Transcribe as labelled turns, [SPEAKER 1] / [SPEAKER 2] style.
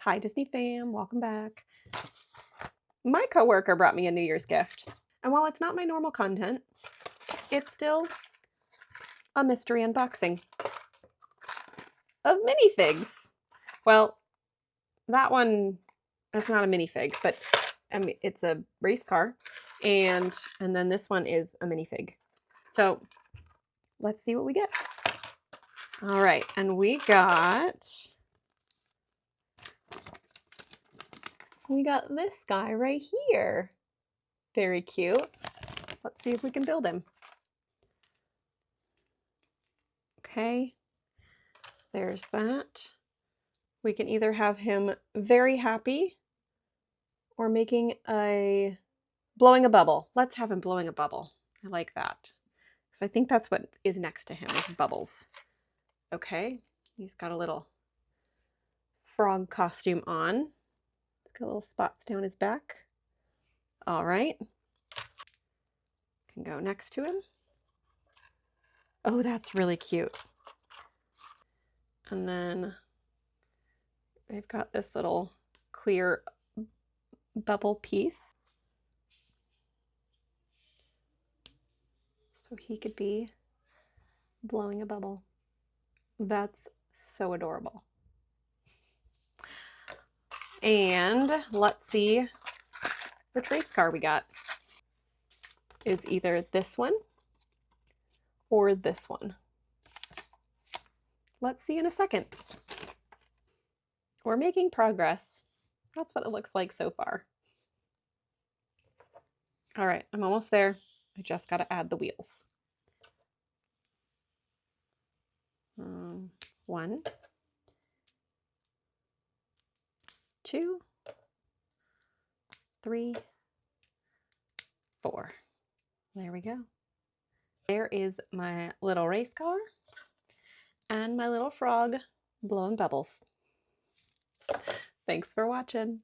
[SPEAKER 1] Hi, Disney fam. Welcome back. My coworker brought me a New Year's gift. And while it's not my normal content, it's still a mystery unboxing of minifigs. Well, that one, that's not a minifig, but it's a race car. And then this one is a minifig. So let's see what we get. All right. And we got this guy right here. Very cute. Let's see if we can build him. Okay, there's that. We can either have him very happy or blowing a bubble. Let's have him blowing a bubble. I like that. So I think that's what is next to him is bubbles. Okay, he's got a little frog costume on. He's got little spots down his back. All right. Can go next to him. Oh, that's really cute. And then they've got this little clear bubble piece. So he could be blowing a bubble. That's so adorable. And let's see which race car we got. Is either this one or this one. Let's see in a second. We're making progress. That's what it looks like so far. All right, I'm almost there. I just got to add the wheels. 1, 2, 3, 4. There we go. There is my little race car and my little frog blowing bubbles. Thanks for watching.